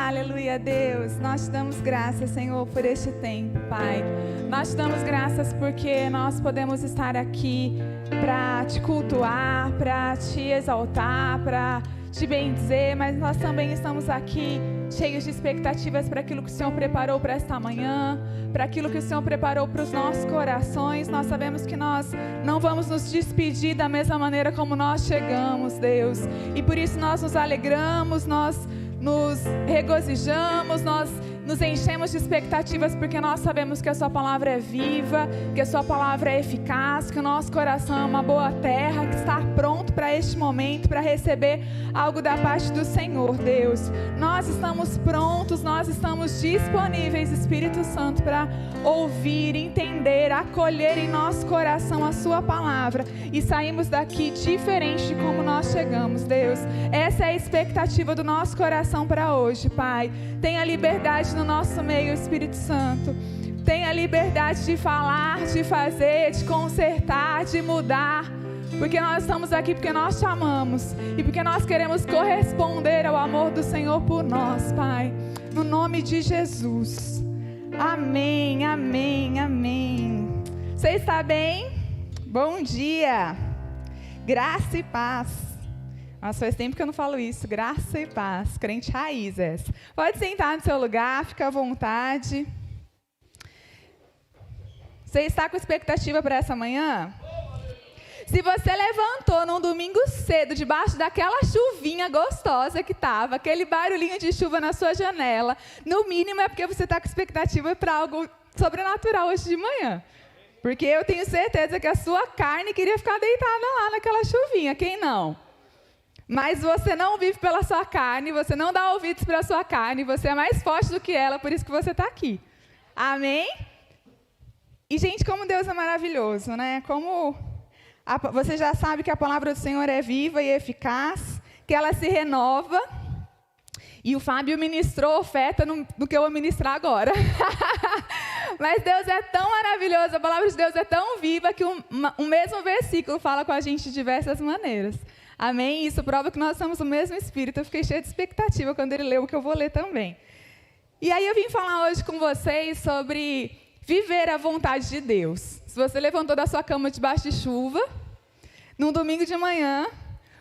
Aleluia, Deus. Nós te damos graças, Senhor, por este tempo, Pai. Nós te damos graças porque nós podemos estar aqui para te cultuar, para te exaltar, para te bendizer, mas nós também estamos aqui cheios de expectativas para aquilo que o Senhor preparou para esta manhã, para aquilo que o Senhor preparou para os nossos corações. Nós sabemos que nós não vamos nos despedir da mesma maneira como nós chegamos, Deus. E por isso nós nos alegramos, nós nos regozijamos, nós nos enchemos de expectativas, porque nós sabemos que a sua palavra é viva, que a sua palavra é eficaz, que o nosso coração é uma boa terra, que está pronto para este momento, para receber algo da parte do Senhor, Deus. Nós estamos prontos, nós estamos disponíveis, Espírito Santo, para ouvir, entender, acolher em nosso coração a sua palavra e saímos daqui diferente de como nós chegamos, Deus. Essa é a expectativa do nosso coração para hoje, Pai. Tenha liberdade no nosso meio, Espírito Santo. Tenha liberdade de falar, de fazer, de consertar, de mudar. Porque nós estamos aqui porque nós te amamos e porque nós queremos corresponder ao amor do Senhor por nós, Pai. No nome de Jesus. Amém, amém, amém. Você está bem? Bom dia. Graça e paz. Nossa, faz tempo que eu não falo isso. Graça e paz. Crente raiz essa. Pode sentar no seu lugar, fica à vontade. Você está com expectativa para essa manhã? Se você levantou num domingo cedo, debaixo daquela chuvinha gostosa que estava, aquele barulhinho de chuva na sua janela, no mínimo é porque você está com expectativa para algo sobrenatural hoje de manhã. Porque eu tenho certeza que a sua carne queria ficar deitada lá naquela chuvinha. Quem não? Mas você não vive pela sua carne, você não dá ouvidos para a sua carne, você é mais forte do que ela, por isso que você está aqui. Amém? E, gente, como Deus é maravilhoso, né? Você já sabe que a palavra do Senhor é viva e eficaz, que ela se renova. E o Fábio ministrou oferta no que eu vou ministrar agora. Mas Deus é tão maravilhoso, a palavra de Deus é tão viva que o mesmo versículo fala com a gente de diversas maneiras. Amém? Isso prova que nós somos o mesmo Espírito. Eu fiquei cheia de expectativa quando ele leu o que eu vou ler também. E aí eu vim falar hoje com vocês sobre viver a vontade de Deus. Se você levantou da sua cama debaixo de chuva, num domingo de manhã,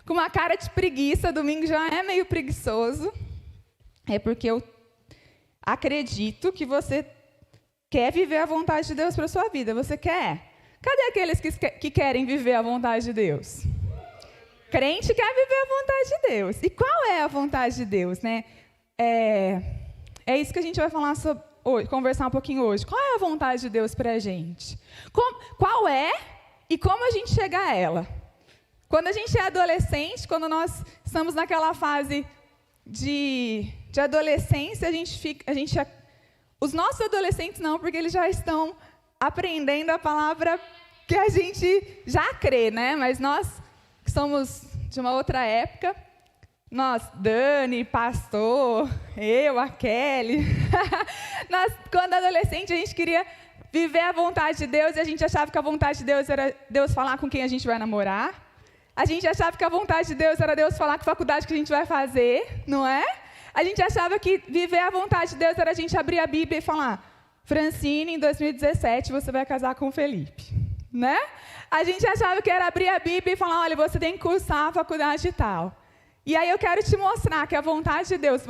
com uma cara de preguiça, domingo já é meio preguiçoso, é porque eu acredito que você quer viver a vontade de Deus para a sua vida. Você quer? Cadê aqueles que querem viver a vontade de Deus? Crente quer viver a vontade de Deus. E qual é a vontade de Deus, né? É isso que a gente vai falar sobre hoje, conversar um pouquinho hoje. Qual é a vontade de Deus para a gente? Qual é e como a gente chega a ela? Quando a gente é adolescente, quando nós estamos naquela fase de adolescência, os nossos adolescentes não, porque eles já estão aprendendo a palavra que a gente já crê, né? Mas nós que somos de uma outra época, nós, Dani, pastor, eu, a Kelly, nós, quando adolescente, a gente queria viver a vontade de Deus e a gente achava que a vontade de Deus era Deus falar com quem a gente vai namorar. A gente achava que a vontade de Deus era Deus falar que faculdade que a gente vai fazer, não é? A gente achava que viver a vontade de Deus era a gente abrir a Bíblia e falar: Francine, em 2017 você vai casar com o Felipe, né? A gente achava que era abrir a Bíblia e falar: olha, você tem que cursar a faculdade e tal. E aí eu quero te mostrar que a vontade de Deus,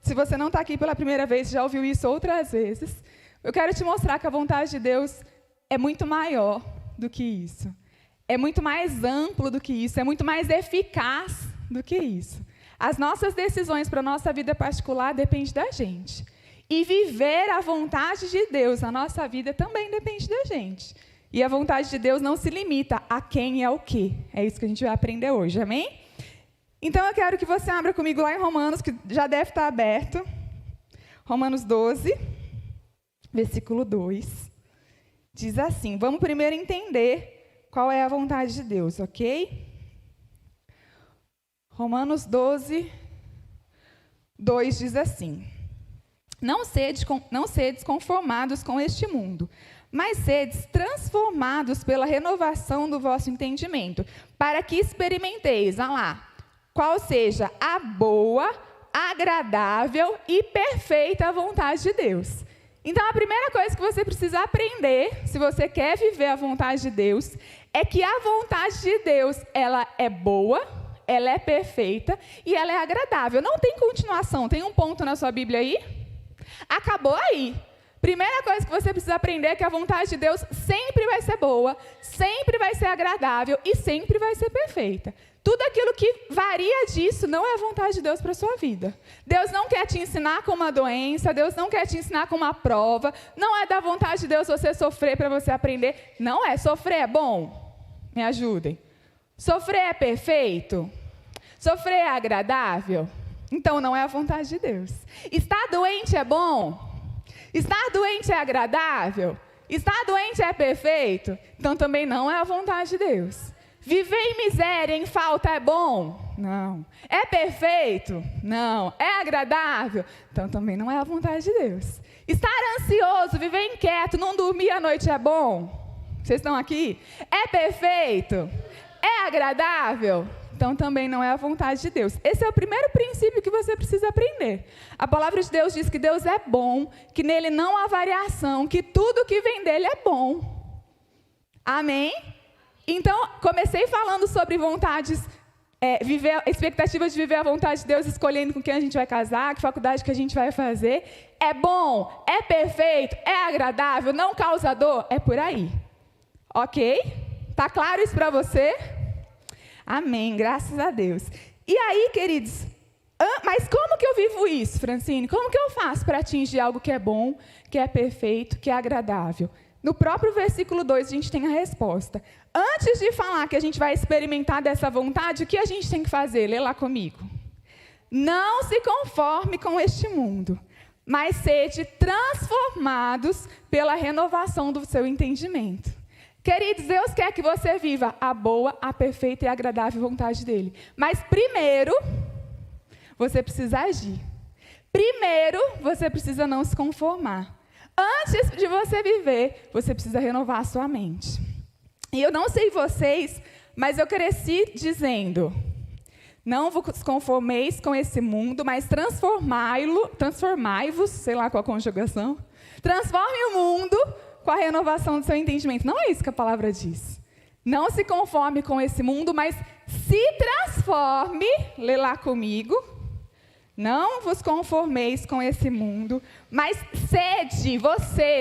se você não está aqui pela primeira vez, já ouviu isso outras vezes, eu quero te mostrar que a vontade de Deus é muito maior do que isso. É muito mais amplo do que isso, é muito mais eficaz do que isso. As nossas decisões para a nossa vida particular dependem da gente. E viver a vontade de Deus na nossa vida também depende da gente. E a vontade de Deus não se limita a quem e ao quê. É isso que a gente vai aprender hoje, amém? Então eu quero que você abra comigo lá em Romanos, que já deve estar aberto. Romanos 12, versículo 2. Diz assim, vamos primeiro entender qual é a vontade de Deus, ok? Romanos 12, 2 diz assim: Não sedes conformados com este mundo, mas sedes transformados pela renovação do vosso entendimento, para que experimenteis, qual seja a boa, agradável e perfeita vontade de Deus. Então, a primeira coisa que você precisa aprender, se você quer viver a vontade de Deus, é que a vontade de Deus, ela é boa, ela é perfeita e ela é agradável. Não tem continuação. Tem um ponto na sua Bíblia aí? Acabou aí. Primeira coisa que você precisa aprender é que a vontade de Deus sempre vai ser boa, sempre vai ser agradável e sempre vai ser perfeita. Tudo aquilo que varia disso não é a vontade de Deus para a sua vida. Deus não quer te ensinar com uma doença, Deus não quer te ensinar com uma prova, não é da vontade de Deus você sofrer para você aprender. Não é. Sofrer é bom? Me ajudem. Sofrer é perfeito? Sofrer é agradável? Então não é a vontade de Deus. Estar doente é bom? Estar doente é agradável? Estar doente é perfeito? Então também não é a vontade de Deus. Viver em miséria, em falta é bom? Não. É perfeito? Não. É agradável? Então também não é a vontade de Deus. Estar ansioso, viver inquieto, não dormir à noite é bom? Vocês estão aqui? É perfeito? É agradável? Então também não é a vontade de Deus. Esse é o primeiro princípio que você precisa aprender. A palavra de Deus diz que Deus é bom, que nele não há variação, que tudo que vem dele é bom. Amém? Então, comecei falando sobre vontades, expectativas de viver a vontade de Deus, escolhendo com quem a gente vai casar, que faculdade que a gente vai fazer. É bom, é perfeito, é agradável, não causa dor, é por aí. Ok? Tá claro isso para você? Amém, graças a Deus. E aí, queridos, mas como que eu vivo isso, Francine? Como que eu faço para atingir algo que é bom, que é perfeito, que é agradável? No próprio versículo 2, a gente tem a resposta. Antes de falar que a gente vai experimentar dessa vontade, o que a gente tem que fazer? Lê lá comigo. Não se conforme com este mundo, mas sede transformados pela renovação do seu entendimento. Queridos, Deus quer que você viva a boa, a perfeita e agradável vontade dEle. Mas primeiro, você precisa agir. Primeiro, você precisa não se conformar. Antes de você viver, você precisa renovar a sua mente. E eu não sei vocês, mas eu cresci dizendo: não vos conformeis com esse mundo, mas transformai-vos, sei lá qual a conjugação, transforme o mundo com a renovação do seu entendimento. Não é isso que a palavra diz. Não se conforme com esse mundo, mas se transforme, lê lá comigo. Não vos conformeis com esse mundo, mas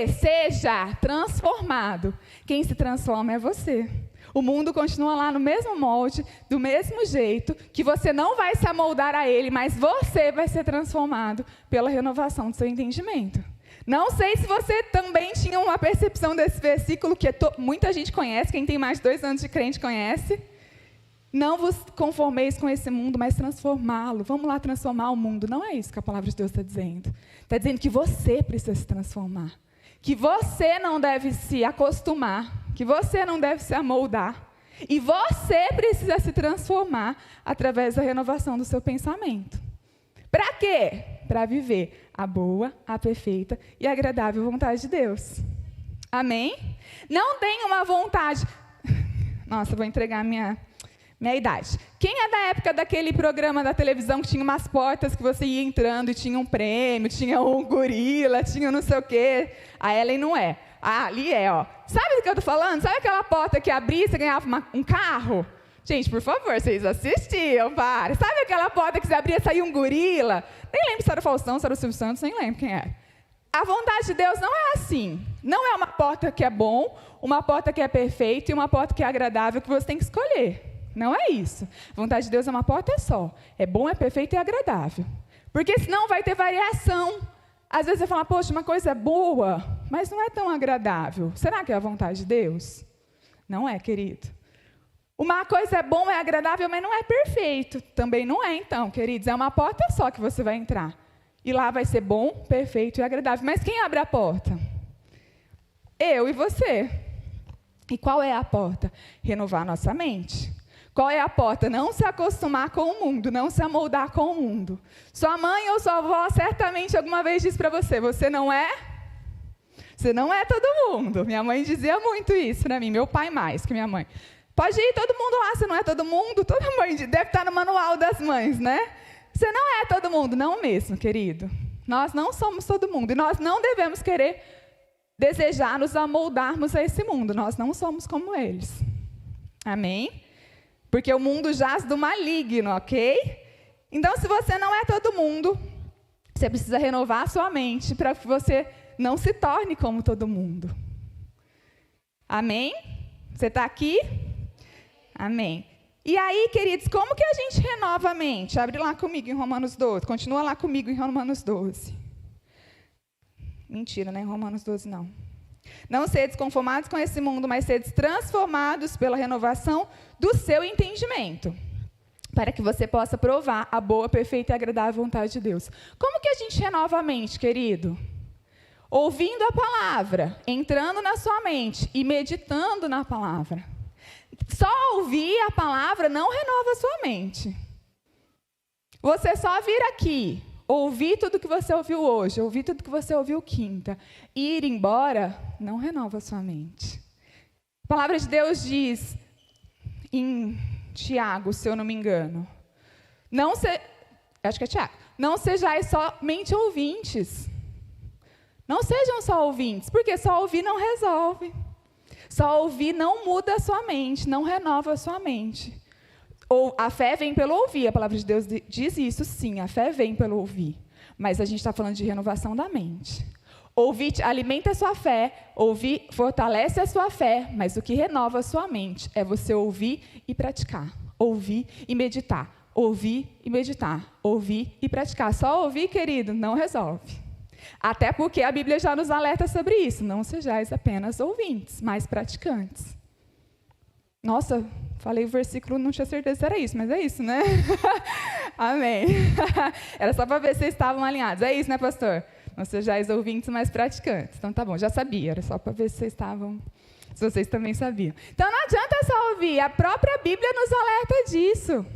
seja transformado. Quem se transforma é você. O mundo continua lá no mesmo molde, do mesmo jeito, que você não vai se amoldar a ele, mas você vai ser transformado pela renovação do seu entendimento. Não sei se você também tinha uma percepção desse versículo, que muita gente conhece, quem tem mais de 2 anos de crente conhece. Não vos conformeis com esse mundo, mas transformá-lo. Vamos lá transformar o mundo. Não é isso que a palavra de Deus está dizendo. Está dizendo que você precisa se transformar. Que você não deve se acostumar. Que você não deve se amoldar. E você precisa se transformar através da renovação do seu pensamento. Para quê? Para viver a boa, a perfeita e agradável vontade de Deus. Amém? Não tem uma vontade... Nossa, vou entregar minha idade. Quem é da época daquele programa da televisão que tinha umas portas que você ia entrando e tinha um prêmio, tinha um gorila, tinha não sei o quê? A Ellen não é. Ah, ali é, ó. Sabe do que eu tô falando? Sabe aquela porta que abria e você ganhava um carro? Gente, por favor, vocês assistiam, para. Sabe aquela porta que você abria e saía um gorila? Nem lembro se era o Faustão, se era o Silvio Santos, nem lembro quem era. A vontade de Deus não é assim. Não é uma porta que é bom, uma porta que é perfeita e uma porta que é agradável que você tem que escolher. Não é isso. A vontade de Deus é uma porta só. É bom, é perfeito e agradável. Porque senão vai ter variação. Às vezes você fala, poxa, uma coisa é boa, mas não é tão agradável. Será que é a vontade de Deus? Não é, querido. Uma coisa é bom, é agradável, mas não é perfeito. Também não é, então, queridos. É uma porta só que você vai entrar. E lá vai ser bom, perfeito e agradável. Mas quem abre a porta? Eu e você. E qual é a porta? Renovar nossa mente. Qual é a porta? Não se acostumar com o mundo, não se amoldar com o mundo. Sua mãe ou sua avó certamente alguma vez disse para você, você não é todo mundo. Minha mãe dizia muito isso para mim, meu pai mais que minha mãe. Pode ir todo mundo lá, você não é todo mundo. Toda mãe deve estar no manual das mães, né? Você não é todo mundo, não mesmo, querido. Nós não somos todo mundo. E nós não devemos querer desejar nos amoldarmos a esse mundo. Nós não somos como eles. Amém? Porque o mundo jaz do maligno, ok? Então, se você não é todo mundo, você precisa renovar a sua mente para que você não se torne como todo mundo. Amém? Você está aqui? Amém. E aí, queridos, como que a gente renova a mente? Abre lá comigo em Romanos 12. Continua lá comigo em Romanos 12. Mentira, não é em Romanos 12, não. Não sedes conformados com esse mundo, mas sedes transformados pela renovação do seu entendimento, para que você possa provar a boa, perfeita e agradável vontade de Deus. Como que a gente renova a mente, querido? Ouvindo a palavra, entrando na sua mente e meditando na palavra. Só ouvir a palavra não renova a sua mente. Você só vir aqui, ouvir tudo que você ouviu hoje, ouvir tudo que você ouviu quinta, e ir embora, não renova a sua mente. A palavra de Deus diz, em Tiago, se eu não me engano, acho que é Tiago, não sejais somente ouvintes. Não sejam só ouvintes, porque só ouvir não resolve. Só ouvir não muda a sua mente, não renova a sua mente. A fé vem pelo ouvir, a palavra de Deus diz isso, sim, a fé vem pelo ouvir. Mas a gente está falando de renovação da mente. Ouvir alimenta a sua fé, ouvir fortalece a sua fé, mas o que renova a sua mente é você ouvir e praticar. Ouvir e meditar, ouvir e meditar, ouvir e praticar. Só ouvir, querido, não resolve. Até porque a Bíblia já nos alerta sobre isso. Não sejais apenas ouvintes, mas praticantes. Nossa, falei o versículo, não tinha certeza se era isso, mas é isso, né? Amém. Era só para ver se vocês estavam alinhados. É isso, né, pastor? Não sejais ouvintes, mas praticantes. Então tá bom, já sabia. Era só para ver se vocês também sabiam. Então não adianta só ouvir. A própria Bíblia nos alerta disso.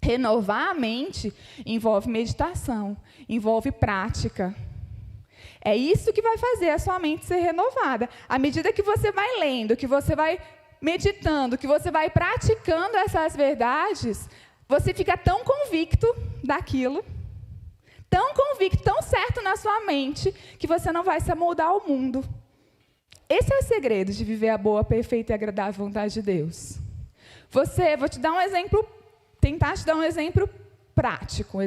Renovar a mente envolve meditação, envolve prática. É isso que vai fazer a sua mente ser renovada. À medida que você vai lendo, que você vai meditando, que você vai praticando essas verdades, você fica tão convicto daquilo, tão convicto, tão certo na sua mente, que você não vai se amoldar ao mundo. Esse é o segredo de viver a boa, perfeita e agradável vontade de Deus. Vou te dar um exemplo, tentar te dar um exemplo prático,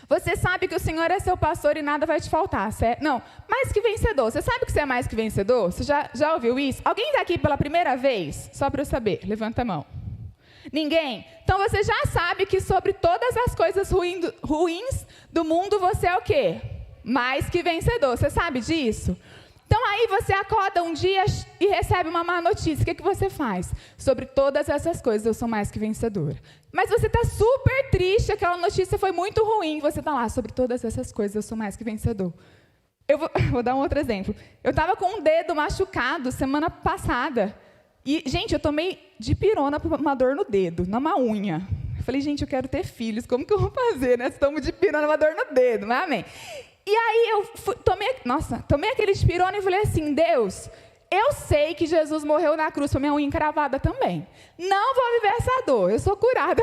Você sabe que o Senhor é seu pastor e nada vai te faltar, certo? Não, mais que vencedor. Você sabe que você é mais que vencedor? Você já ouviu isso? Alguém está aqui pela primeira vez? Só para eu saber, levanta a mão. Ninguém? Então você já sabe que sobre todas as coisas ruins do mundo você é o quê? Mais que vencedor. Você sabe disso? Então aí você acorda um dia e recebe uma má notícia. O que você faz? Sobre todas essas coisas eu sou mais que vencedora. Mas você está super triste, aquela notícia foi muito ruim. Você está lá, sobre todas essas coisas eu sou mais que vencedor. Eu vou dar um outro exemplo. Eu estava com um dedo machucado semana passada. E, gente, eu tomei dipirona para uma dor no dedo, numa unha. Eu falei, gente, eu quero ter filhos. Como que eu vou fazer, né? Se tomo dipirona, uma dor no dedo, mas amém. E aí eu tomei aquele dipirona e falei assim, Deus, eu sei que Jesus morreu na cruz com minha unha encravada também. Não vou viver essa dor, eu sou curada.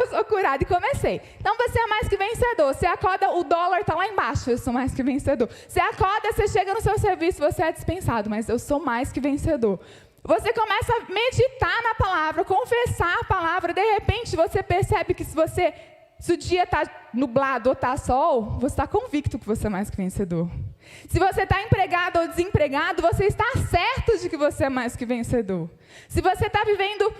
E comecei. Então você é mais que vencedor. Você acorda, o dólar está lá embaixo, eu sou mais que vencedor. Você acorda, você chega no seu serviço, você é dispensado, mas eu sou mais que vencedor. Você começa a meditar na palavra, confessar a palavra, de repente você percebe que se o dia está nublado ou está sol, você está convicto que você é mais que vencedor. Se você está empregado ou desempregado, você está certo de que você é mais que vencedor. Se você está vivendo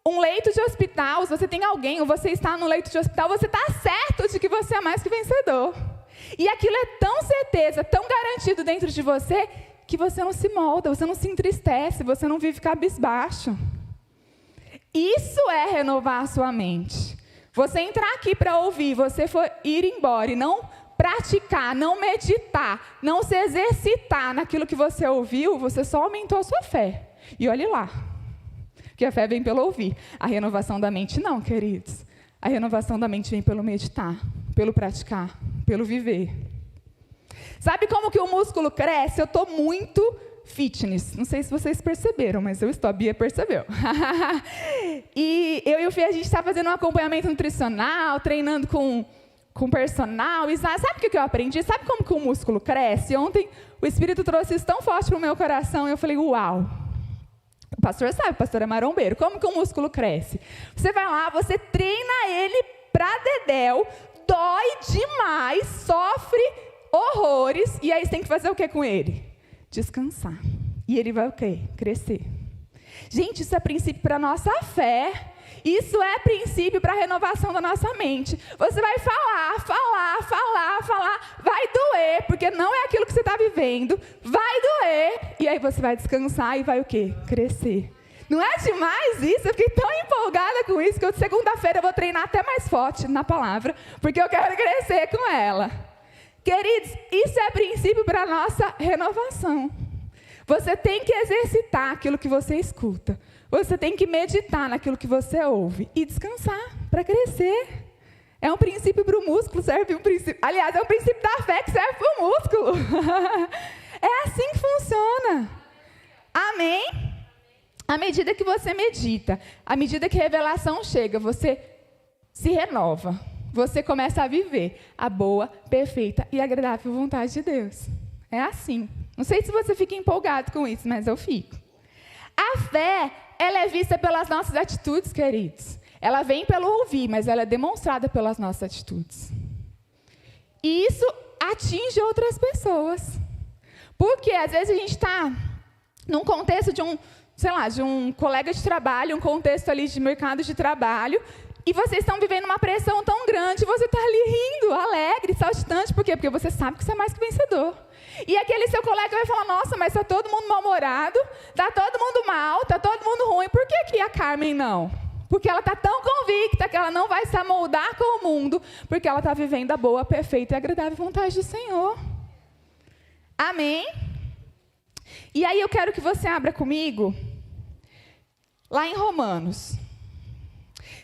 um leito de hospital, se você tem alguém ou você está no leito de hospital, você está certo de que você é mais que vencedor. E aquilo é tão certeza, tão garantido dentro de você, que você não se molda, você não se entristece, você não vive cabisbaixo. Isso é renovar a sua mente. Você entrar aqui para ouvir, você for ir embora e não praticar, não meditar, não se exercitar naquilo que você ouviu, você só aumentou a sua fé. E olhe lá, porque a fé vem pelo ouvir. A renovação da mente não, queridos. A renovação da mente vem pelo meditar, pelo praticar, pelo viver. Sabe como que o músculo cresce? Eu estou muito fitness. Não sei se vocês perceberam, mas eu estou, a Bia percebeu. E eu e o Fê, a gente está fazendo um acompanhamento nutricional, treinando com personal. E sabe o que eu aprendi? Sabe como que o músculo cresce? Ontem o Espírito trouxe isso tão forte para o meu coração, e eu falei, uau. O pastor sabe, o pastor é marombeiro. Como que o músculo cresce? Você vai lá, você treina ele pra dedéu, dói demais, sofre horrores, e aí você tem que fazer o que com ele? Descansar. E ele vai o quê? Crescer. Gente, isso é princípio para a nossa fé. Isso é princípio para a renovação da nossa mente. Você vai falar, vai doer, porque não é aquilo que você está vivendo, vai doer, e aí você vai descansar e vai o quê? Crescer. Não é demais isso? Eu fiquei tão empolgada com isso, que eu, segunda-feira eu vou treinar até mais forte na palavra, porque eu quero crescer com ela. Queridos, isso é princípio para a nossa renovação. Você tem que exercitar aquilo que você escuta. Você tem que meditar naquilo que você ouve e descansar para crescer. É um princípio para o músculo, serve um princípio. Aliás, é um princípio da fé que serve para o músculo. É assim que funciona. Amém? À medida que você medita, à medida que a revelação chega, você se renova. Você começa a viver a boa, perfeita e agradável vontade de Deus. É assim. Não sei se você fica empolgado com isso, mas eu fico. A fé, ela é vista pelas nossas atitudes, queridos. Ela vem pelo ouvir, mas ela é demonstrada pelas nossas atitudes. E isso atinge outras pessoas. Porque às vezes a gente está num contexto de um colega de trabalho, um contexto ali de mercado de trabalho, e vocês estão vivendo uma pressão tão grande, você está ali rindo, alegre, saltitante. Por quê? Porque você sabe que você é mais que vencedor. E aquele seu colega vai falar, nossa, mas está todo mundo mal-humorado, está todo mundo mal, está todo mundo ruim. Por que a Carmen não? Porque ela está tão convicta que ela não vai se amoldar com o mundo, porque ela está vivendo a boa, perfeita e agradável vontade do Senhor. Amém? E aí eu quero que você abra comigo, lá em Romanos.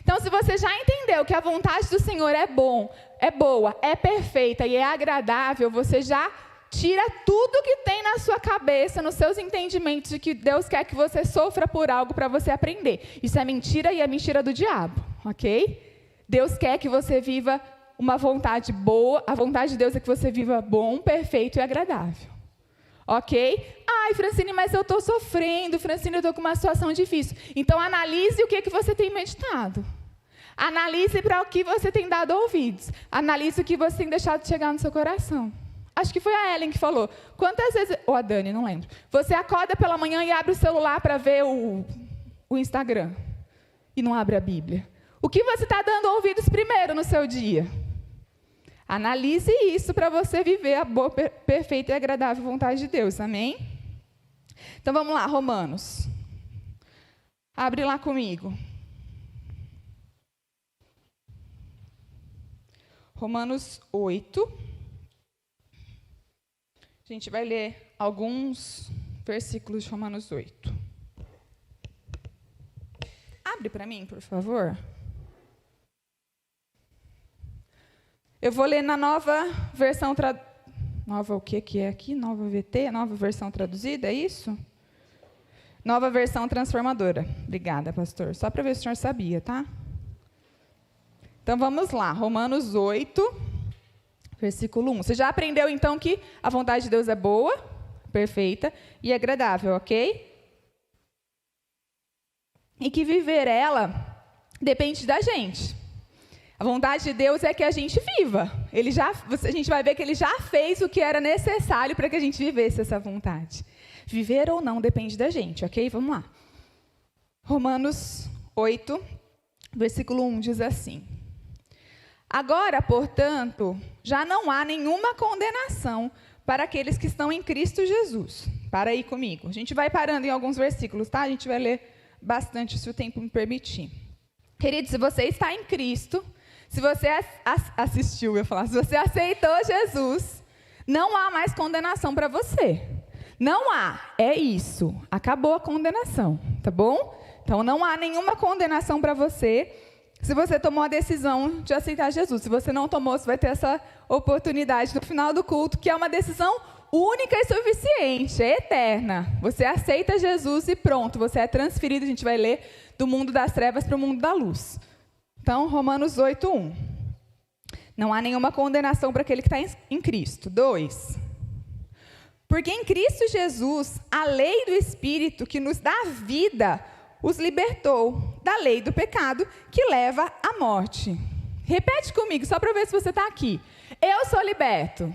Então, se você já entendeu que a vontade do Senhor é boa, é perfeita e é agradável, você já tira tudo que tem na sua cabeça, nos seus entendimentos de que Deus quer que você sofra por algo para você aprender. Isso é mentira e é mentira do diabo, ok? Deus quer que você viva uma vontade boa, a vontade de Deus é que você viva bom, perfeito e agradável. Ok? Ai, Francine, mas eu estou sofrendo, Francine, eu estou com uma situação difícil. Então, analise o que você tem meditado. Analise para o que você tem dado ouvidos. Analise o que você tem deixado de chegar no seu coração. Acho que foi a Ellen que falou. Quantas vezes... Ou a Dani, não lembro. Você acorda pela manhã e abre o celular para ver o Instagram. E não abre a Bíblia. O que você está dando ouvidos primeiro no seu dia? Analise isso para você viver a boa, perfeita e agradável vontade de Deus. Amém? Então, vamos lá, Romanos. Abre lá comigo. Romanos 8. A gente vai ler alguns versículos de Romanos 8. Abre para mim, por favor. Eu vou ler na nova versão... Nova o que é aqui? Nova VT? Nova versão traduzida, é isso? Nova versão transformadora. Obrigada, pastor. Só para ver se o senhor sabia, tá? Então, vamos lá. Romanos 8... Versículo 1. Você já aprendeu, então, que a vontade de Deus é boa, perfeita e agradável, ok? E que viver ela depende da gente. A vontade de Deus é que a gente viva. A gente vai ver que Ele já fez o que era necessário para que a gente vivesse essa vontade. Viver ou não depende da gente, ok? Vamos lá. Romanos 8, versículo 1 diz assim. Agora, portanto, já não há nenhuma condenação para aqueles que estão em Cristo Jesus. Para aí comigo. A gente vai parando em alguns versículos, tá? A gente vai ler bastante, se o tempo me permitir. Querido, se você está em Cristo, se você assistiu, eu ia falar, se você aceitou Jesus, não há mais condenação para você. Não há. É isso. Acabou a condenação, tá bom? Então, não há nenhuma condenação para você. Se você tomou a decisão de aceitar Jesus. Se você não tomou, você vai ter essa oportunidade no final do culto, que é uma decisão única e suficiente, é eterna. Você aceita Jesus e pronto, você é transferido, a gente vai ler, do mundo das trevas para o mundo da luz. Então, Romanos 8:1. Não há nenhuma condenação para aquele que está em Cristo. 2. Porque em Cristo Jesus, a lei do Espírito que nos dá vida, os libertou da lei do pecado que leva à morte. Repete comigo, só para ver se você está aqui. Eu sou liberto.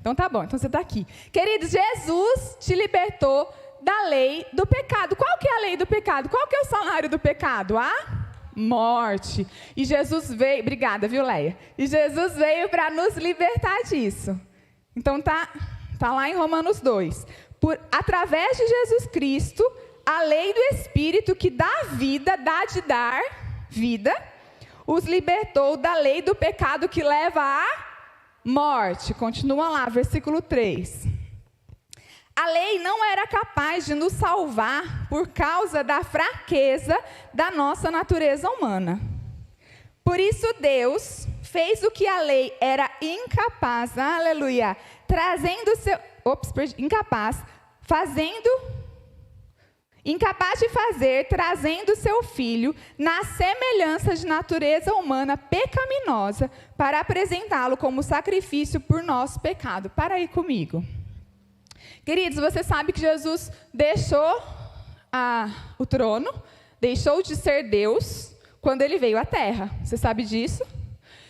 Então tá bom, então você está aqui. Queridos, Jesus te libertou da lei do pecado. Qual que é a lei do pecado? Qual que é o salário do pecado? A morte. E Jesus veio, obrigada, viu, Leia? E Jesus veio para nos libertar disso. Então tá lá em Romanos 2. Através de Jesus Cristo, a lei do Espírito que dá vida, dá de dar vida, os libertou da lei do pecado que leva à morte. Continua lá, versículo 3. A lei não era capaz de nos salvar por causa da fraqueza da nossa natureza humana. Por isso Deus fez o que a lei era incapaz, aleluia, incapaz de fazer, trazendo seu filho na semelhança de natureza humana pecaminosa para apresentá-lo como sacrifício por nosso pecado. Para aí comigo. Queridos, você sabe que Jesus deixou o trono, deixou de ser Deus quando ele veio à terra. Você sabe disso?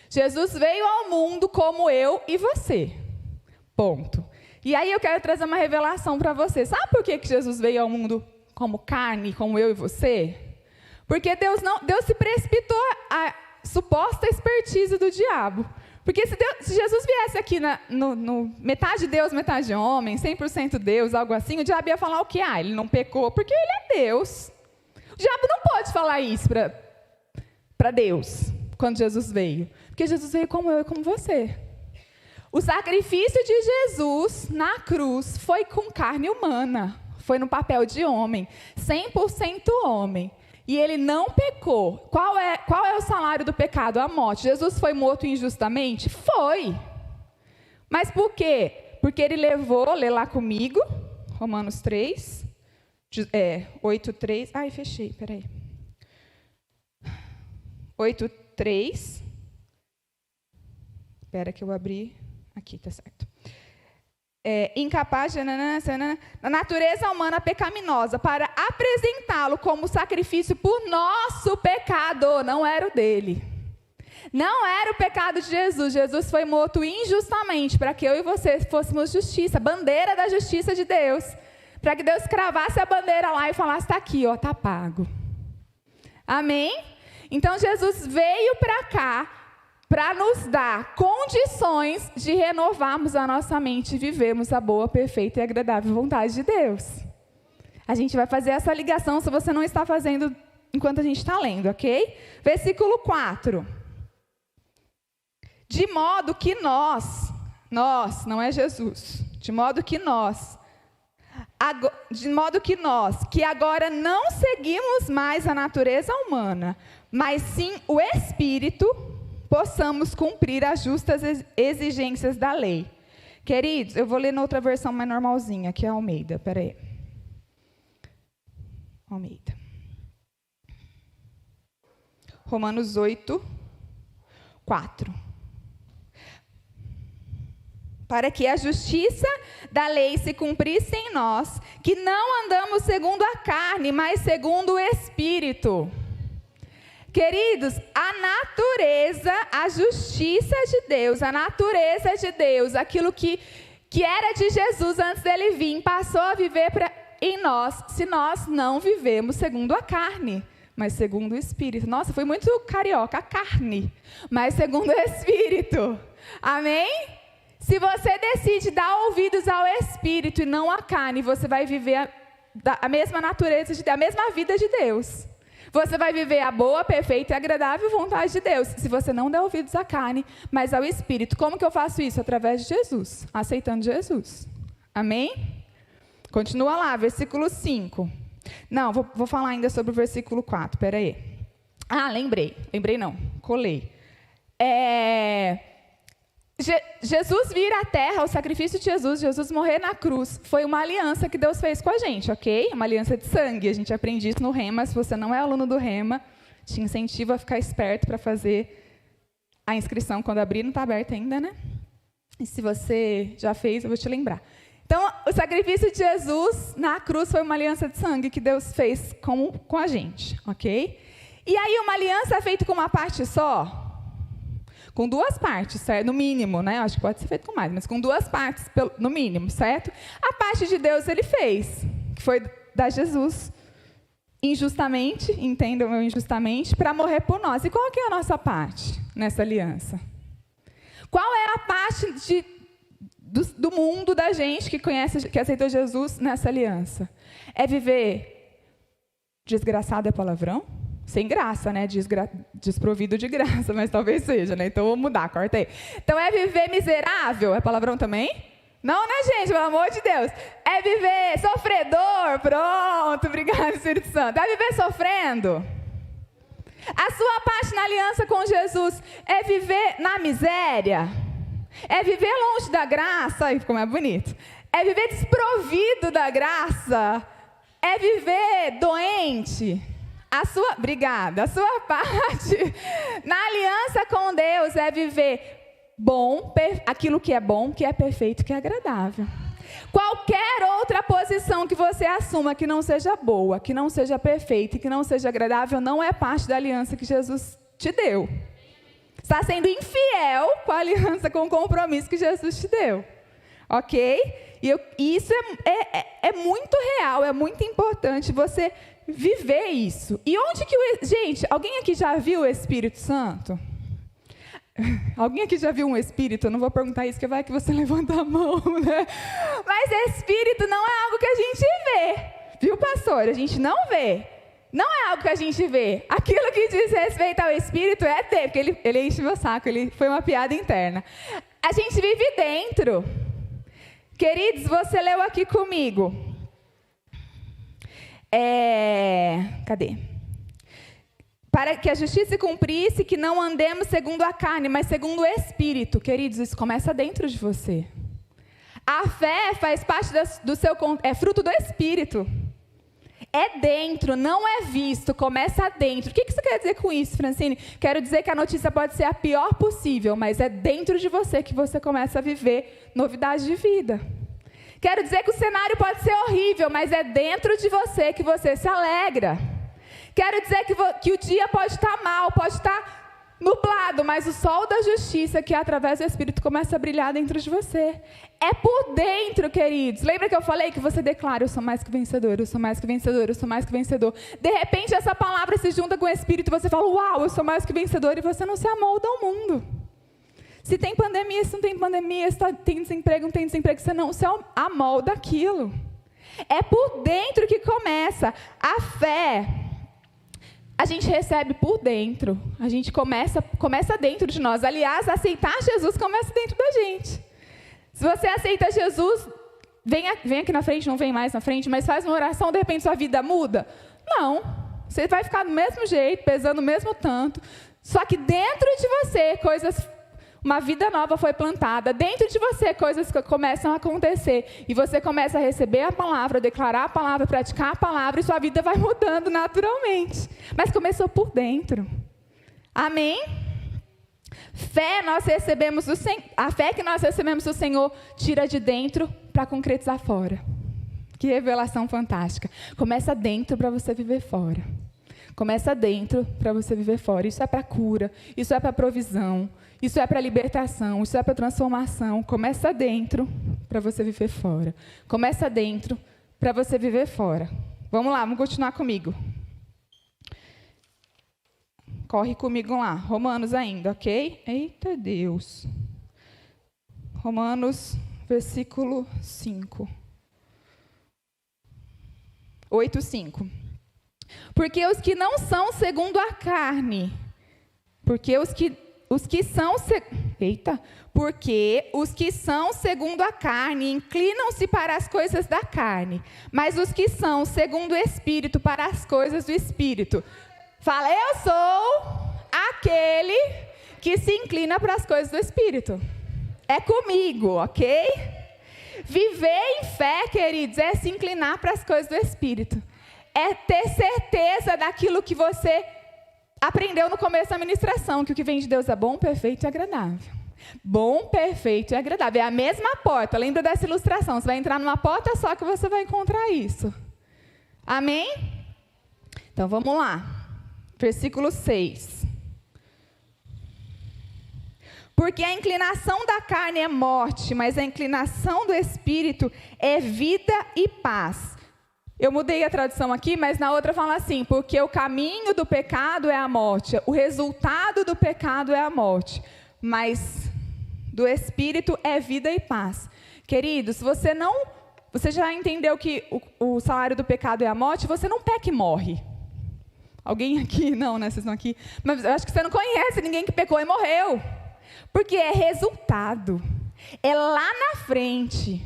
Jesus veio ao mundo como eu e você. Ponto. E aí eu quero trazer uma revelação para você. Sabe por que Jesus veio ao mundo como carne, como eu e você? Porque Deus se precipitou à suposta expertise do diabo. Porque se Jesus viesse aqui no metade Deus, metade homem, 100% Deus, algo assim, o diabo ia falar o quê? Ele não pecou porque ele é Deus. O diabo não pode falar isso para Deus, quando Jesus veio. Porque Jesus veio como eu e como você. O sacrifício de Jesus na cruz foi com carne humana. Foi no papel de homem. 100% homem. E ele não pecou. Qual é o salário do pecado? A morte. Jesus foi morto injustamente? Foi. Mas por quê? Porque ele levou, lê lá comigo, Romanos 3, 8:3. Ai, fechei, peraí. 8:3. Espera que eu abri. Aqui, tá certo. Incapaz de na natureza humana pecaminosa, para apresentá-lo como sacrifício por nosso pecado, não era o dele. Não era o pecado de Jesus. Jesus foi morto injustamente para que eu e você fôssemos justiça, bandeira da justiça de Deus, para que Deus cravasse a bandeira lá e falasse, está aqui, ó, está pago. Amém? Então Jesus veio para cá para nos dar condições de renovarmos a nossa mente e vivermos a boa, perfeita e agradável vontade de Deus. A gente vai fazer essa ligação se você não está fazendo enquanto a gente está lendo, ok? Versículo 4. De modo que nós, não é Jesus, de modo que nós, que agora não seguimos mais a natureza humana, mas sim o Espírito, possamos cumprir as justas exigências da lei. Queridos, eu vou ler na outra versão mais normalzinha, que é a Almeida. Peraí. Almeida. Romanos 8, 4. Para que a justiça da lei se cumprisse em nós, que não andamos segundo a carne, mas segundo o Espírito. Queridos, a natureza, a justiça de Deus, a natureza de Deus, aquilo que era de Jesus antes dele vir, passou a viver em nós, se nós não vivemos segundo a carne, mas segundo o Espírito. Nossa, foi muito carioca, a carne, mas segundo o Espírito. Amém? Se você decide dar ouvidos ao Espírito e não à carne, você vai viver a mesma natureza, a mesma vida de Deus. Você vai viver a boa, perfeita e agradável vontade de Deus, se você não der ouvidos à carne, mas ao Espírito. Como que eu faço isso? Através de Jesus, aceitando Jesus. Amém? Continua lá, versículo 5. Não, vou falar ainda sobre o versículo 4, peraí. Lembrei não, colei. Jesus vir à terra, o sacrifício de Jesus morrer na cruz, foi uma aliança que Deus fez com a gente, ok? Uma aliança de sangue. A gente aprende isso no Rema. Se você não é aluno do Rema, te incentivo a ficar esperto para fazer a inscrição quando abrir. Não está aberta ainda, né? E se você já fez, eu vou te lembrar. Então, o sacrifício de Jesus na cruz foi uma aliança de sangue que Deus fez com a gente, ok? E aí, uma aliança é feita com uma parte só? Com duas partes, certo? No mínimo, né? Acho que pode ser feito com mais, mas com duas partes, no mínimo, certo? A parte de Deus ele fez, que foi dar Jesus injustamente, entendam eu injustamente, para morrer por nós. E qual que é a nossa parte nessa aliança? Qual é a parte do mundo, da gente que aceitou Jesus nessa aliança? É viver desgraçado é palavrão? Sem graça, né? Desprovido de graça, mas talvez seja, né? Então, vou mudar, corta aí. Então, é viver miserável? É palavrão também? Não, né, gente? Pelo amor de Deus. É viver sofredor? Pronto, obrigado, Espírito Santo. É viver sofrendo? A sua parte na aliança com Jesus é viver na miséria? É viver longe da graça? Aí, como é bonito. É viver desprovido da graça? É viver doente? Obrigada. A sua parte na aliança com Deus é viver aquilo que é bom, que é perfeito, que é agradável. Qualquer outra posição que você assuma que não seja boa, que não seja perfeita e que não seja agradável, não é parte da aliança que Jesus te deu. Está sendo infiel com a aliança, com o compromisso que Jesus te deu. Ok? E isso é muito real, é muito importante você viver isso. E onde que gente, alguém aqui já viu o Espírito Santo? Alguém aqui já viu um Espírito? Eu não vou perguntar isso, que vai que você levanta a mão, né? Mas Espírito não é algo que a gente vê. Viu, pastor? A gente não vê. Não é algo que a gente vê. Aquilo que diz respeito ao Espírito é ter, porque ele enche meu saco, foi uma piada interna. A gente vive dentro. Queridos, você leu aqui comigo. Cadê? Para que a justiça se cumprisse, que não andemos segundo a carne, mas segundo o Espírito. Queridos, isso começa dentro de você. A fé faz parte é fruto do Espírito. É dentro, não é visto, começa dentro. O que você quer dizer com isso, Francine? Quero dizer que a notícia pode ser a pior possível, mas é dentro de você que você começa a viver novidade de vida. Quero dizer que o cenário pode ser horrível, mas é dentro de você que você se alegra. Quero dizer que o dia pode estar mal, pode estar nublado, mas o sol da justiça, que através do Espírito começa a brilhar dentro de você. É por dentro, queridos. Lembra que eu falei que você declara: eu sou mais que vencedor, eu sou mais que vencedor, eu sou mais que vencedor. De repente, essa palavra se junta com o Espírito e você fala: uau, eu sou mais que vencedor, e você não se amolda ao mundo. Se tem pandemia, se não tem pandemia, se tem desemprego, não tem desemprego, você não se amolda aquilo. É por dentro que começa. A fé, a gente recebe por dentro. A gente começa dentro de nós. Aliás, aceitar Jesus começa dentro da gente. Se você aceita Jesus, vem aqui na frente, não vem mais na frente, mas faz uma oração, de repente sua vida muda. Não. Você vai ficar do mesmo jeito, pesando o mesmo tanto. Só que dentro de você, uma vida nova foi plantada. Dentro de você, coisas começam a acontecer. E você começa a receber a palavra, declarar a palavra, praticar a palavra, e sua vida vai mudando naturalmente. Mas começou por dentro. Amém? A fé que nós recebemos do Senhor tira de dentro para concretizar fora. Que revelação fantástica. Começa dentro para você viver fora. Começa dentro para você viver fora. Isso é para cura, isso é para provisão, isso é para libertação, isso é para transformação. Começa dentro para você viver fora. Começa dentro para você viver fora. Vamos lá, vamos continuar comigo. Corre comigo lá. Romanos ainda, ok? Eita Deus. Romanos, versículo 5. 8:5. Porque os que não são segundo a carne, porque os que são segundo a carne inclinam-se para as coisas da carne, mas os que são segundo o Espírito para as coisas do Espírito. Fala: eu sou aquele que se inclina para as coisas do Espírito. É comigo, ok? Viver em fé, queridos, é se inclinar para as coisas do Espírito. É ter certeza daquilo que você aprendeu no começo da ministração, que o que vem de Deus é bom, perfeito e agradável. Bom, perfeito e agradável. É a mesma porta. Lembra dessa ilustração? Você vai entrar numa porta só que você vai encontrar isso. Amém? Então, vamos lá. Versículo 6. Porque a inclinação da carne é morte, mas a inclinação do Espírito é vida e paz. Eu mudei a tradução aqui, mas na outra fala assim, porque o caminho do pecado é a morte, o resultado do pecado é a morte, mas do Espírito é vida e paz. Queridos, você já entendeu que o salário do pecado é a morte, você não peca e morre. Alguém aqui? Não, né? Vocês estão aqui. Mas eu acho que você não conhece ninguém que pecou e morreu. Porque é resultado. É lá na frente.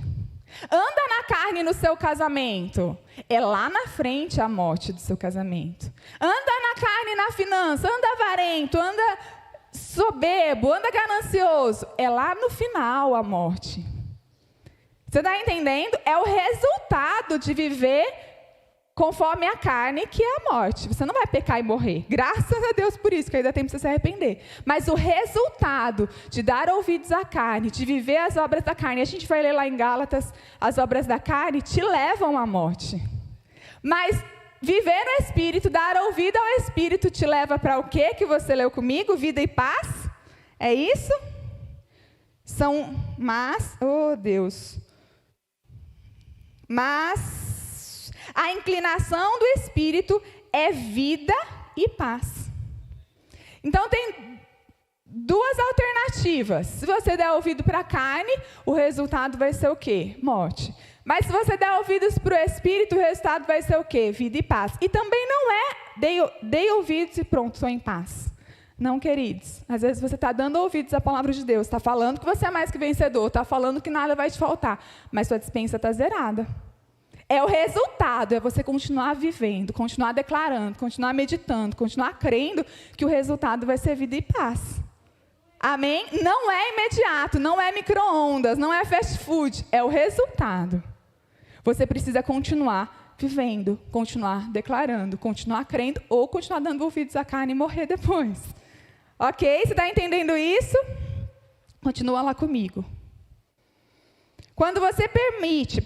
Anda na carne no seu casamento. É lá na frente a morte do seu casamento. Anda na carne na finança. Anda avarento. Anda soberbo. Anda ganancioso. É lá no final a morte. Você está entendendo? É o resultado de viver conforme a carne, que é a morte. Você não vai pecar e morrer. Graças a Deus por isso, que ainda tem para você se arrepender. Mas o resultado de dar ouvidos à carne, de viver as obras da carne, a gente vai ler lá em Gálatas, as obras da carne te levam à morte. Mas viver no Espírito, dar ouvido ao Espírito, te leva para o quê que você leu comigo? Vida e paz? É isso? Mas a inclinação do Espírito é vida e paz. Então tem duas alternativas. Se você der ouvido para a carne, o resultado vai ser o quê? Morte. Mas se você der ouvidos para o Espírito, o resultado vai ser o quê? Vida e paz. E também não é dei ouvidos e pronto, estou em paz. Não, queridos. Às vezes você está dando ouvidos à palavra de Deus, está falando que você é mais que vencedor, está falando que nada vai te faltar, mas sua despensa está zerada. É o resultado, é você continuar vivendo, continuar declarando, continuar meditando, continuar crendo que o resultado vai ser vida e paz. Amém? Não é imediato, não é micro-ondas, não é fast food, é o resultado. Você precisa continuar vivendo, continuar declarando, continuar crendo ou continuar dando ouvidos à carne e morrer depois. Ok? Você está entendendo isso? Continua lá comigo. Quando você permite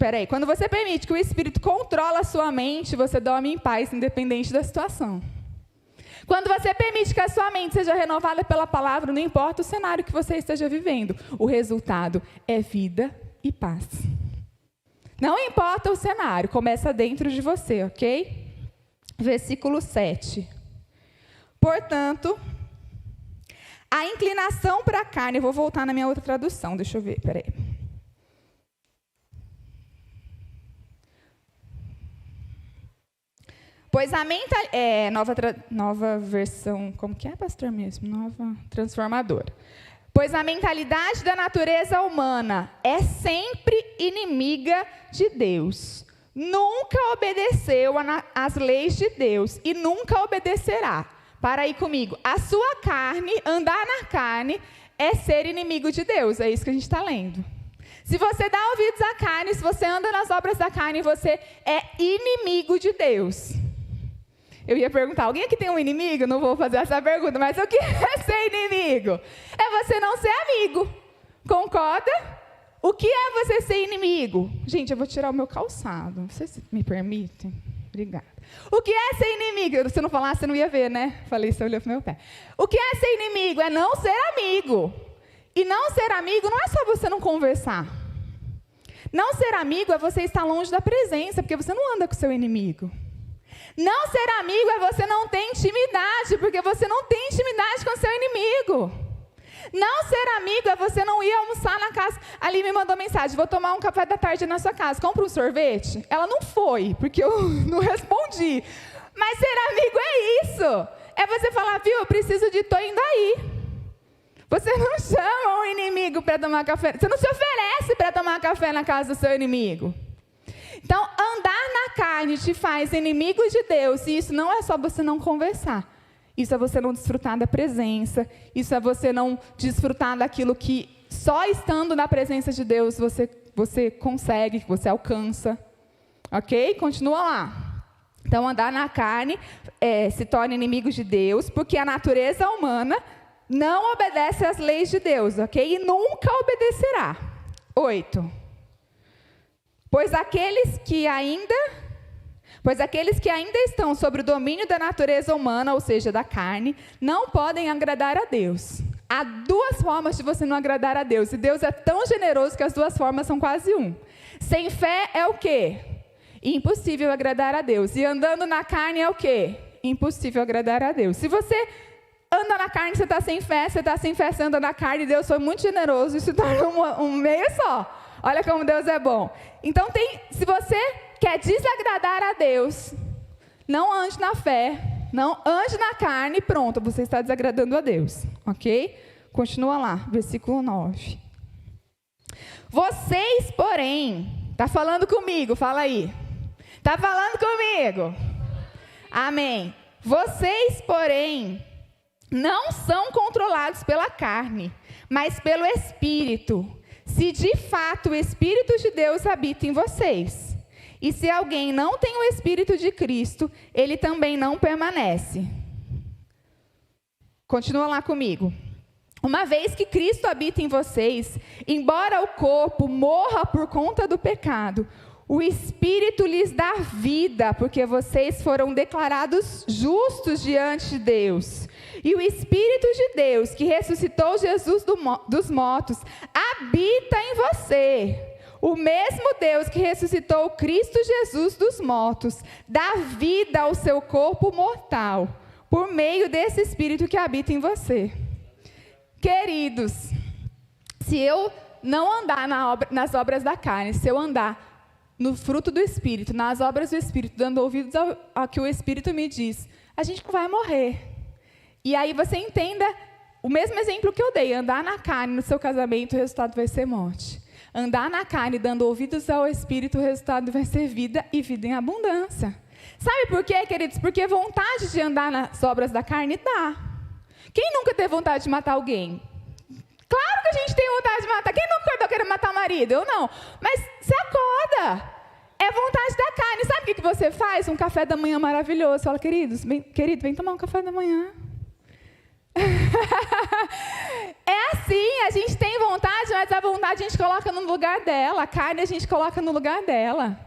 que o Espírito controle a sua mente, você dorme em paz, independente da situação. Quando você permite que a sua mente seja renovada pela palavra, não importa o cenário que você esteja vivendo, o resultado é vida e paz. Não importa o cenário, começa dentro de você, ok? Versículo 7. Portanto, a inclinação para a carne, eu vou voltar na minha outra tradução, deixa eu ver, peraí. Pois a nova versão, como que é, pastor mesmo? Nova transformadora. Pois a mentalidade da natureza humana é sempre inimiga de Deus. Nunca obedeceu às leis de Deus e nunca obedecerá. Para aí comigo. A sua carne, andar na carne, é ser inimigo de Deus. É isso que a gente está lendo. Se você dá ouvidos à carne, se você anda nas obras da carne, você é inimigo de Deus. Eu ia perguntar, alguém aqui tem um inimigo? Não vou fazer essa pergunta, mas o que é ser inimigo? É você não ser amigo. Concorda? O que é você ser inimigo? Gente, eu vou tirar o meu calçado. Vocês me permitem? Obrigada. O que é ser inimigo? Se eu não falasse, você não ia ver, né? Falei, você olhou para o meu pé. O que é ser inimigo? É não ser amigo. E não ser amigo não é só você não conversar. Não ser amigo é você estar longe da presença, porque você não anda com o seu inimigo. Não ser amigo é você não ter intimidade, porque você não tem intimidade com o seu inimigo. Não ser amigo é você não ir almoçar na casa. Ali me mandou mensagem, vou tomar um café da tarde na sua casa, compra um sorvete? Ela não foi, porque eu não respondi. Mas ser amigo é isso. É você falar, viu, eu preciso de, tô indo aí. Você não chama um inimigo para tomar café. Você não se oferece para tomar café na casa do seu inimigo. Então, andar na carne te faz inimigo de Deus, e isso não é só você não conversar. Isso é você não desfrutar da presença, isso é você não desfrutar daquilo que só estando na presença de Deus você consegue, você alcança. Ok? Continua lá. Então, andar na carne se torna inimigos de Deus, porque a natureza humana não obedece às leis de Deus, ok? E nunca obedecerá. 8. Pois aqueles que ainda estão sob o domínio da natureza humana, ou seja, da carne, não podem agradar a Deus. Há duas formas de você não agradar a Deus, e Deus é tão generoso que as duas formas são quase um. Sem fé é o quê? Impossível agradar a Deus. E andando na carne é o quê? Impossível agradar a Deus. Se você anda na carne, você está sem fé, você anda na carne, Deus foi muito generoso, isso torna um meio só. Olha como Deus é bom. Então, se você quer desagradar a Deus, não ande na fé, não ande na carne, pronto, você está desagradando a Deus. Ok? Continua lá, versículo 9. Vocês, porém, está falando comigo, fala aí. Está falando comigo? Amém. Vocês, porém, não são controlados pela carne, mas pelo Espírito, se de fato o Espírito de Deus habita em vocês. E se alguém não tem o Espírito de Cristo, ele também não permanece. Continua lá comigo. Uma vez que Cristo habita em vocês, embora o corpo morra por conta do pecado, o Espírito lhes dá vida, porque vocês foram declarados justos diante de Deus. E o Espírito de Deus, que ressuscitou Jesus dos mortos, habita em você. O mesmo Deus que ressuscitou Cristo Jesus dos mortos, dá vida ao seu corpo mortal, por meio desse Espírito que habita em você. Queridos, se eu não andar nas obras da carne, se eu andar no fruto do Espírito, nas obras do Espírito, dando ouvidos ao que o Espírito me diz, a gente não vai morrer. E aí você entenda o mesmo exemplo que eu dei, andar na carne no seu casamento, o resultado vai ser morte. Andar na carne, dando ouvidos ao Espírito, o resultado vai ser vida e vida em abundância. Sabe por quê, queridos? Porque vontade de andar nas obras da carne dá. Quem nunca teve vontade de matar alguém? Claro que a gente tem vontade de matar. Quem nunca acordou querendo matar o marido? Eu não. Mas você acorda. É vontade da carne. Sabe o que você faz? Um café da manhã maravilhoso. Fala, querido, vem tomar um café da manhã. É assim, a gente tem vontade, mas a vontade a gente coloca no lugar dela. A carne a gente coloca no lugar dela.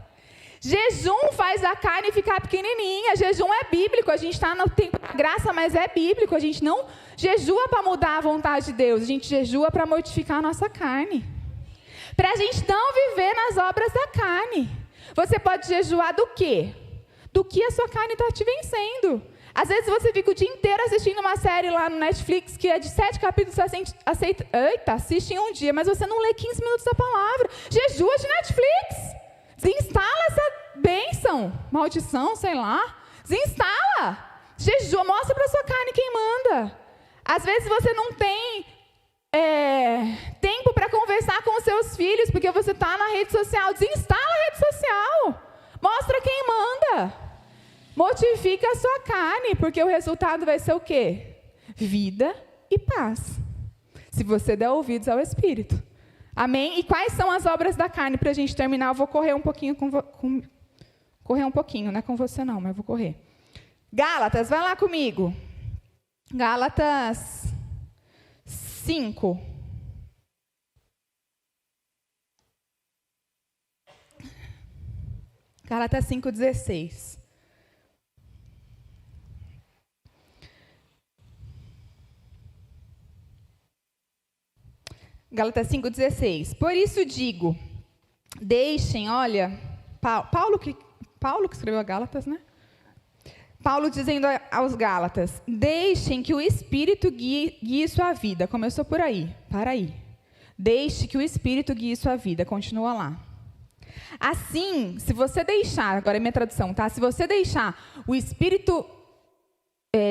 Jejum faz a carne ficar pequenininha. Jejum é bíblico, a gente está no tempo da graça, mas é bíblico. A gente não jejua para mudar a vontade de Deus, a gente jejua para mortificar a nossa carne, para a gente não viver nas obras da carne. Você pode jejuar do quê? Do que a sua carne está te vencendo. Às vezes você fica o dia inteiro assistindo uma série lá no Netflix, que é de 7 capítulos, assiste em um dia, mas você não lê 15 minutos da palavra. Jejua de Netflix. Desinstala essa bênção, maldição, sei lá. Desinstala. Jejua, mostra para sua carne quem manda. Às vezes você não tem tempo para conversar com os seus filhos, porque você está na rede social. Desinstala a rede social. Mostra quem manda. Mortifica a sua carne, porque o resultado vai ser o quê? Vida e paz. Se você der ouvidos ao Espírito. Amém? E quais são as obras da carne? Para a gente terminar, eu vou correr um pouquinho correr um pouquinho, não é com você não, mas eu vou correr. Gálatas, vai lá comigo. Gálatas 5. Gálatas 5:16. Gálatas 5:16. Por isso digo, deixem, olha, Paulo que escreveu a Gálatas, né? Paulo dizendo aos Gálatas, deixem que o Espírito guie sua vida. Começou por aí, para aí. Deixe que o Espírito guie sua vida. Continua lá. Assim, se você deixar, agora é minha tradução, tá? Se você deixar o Espírito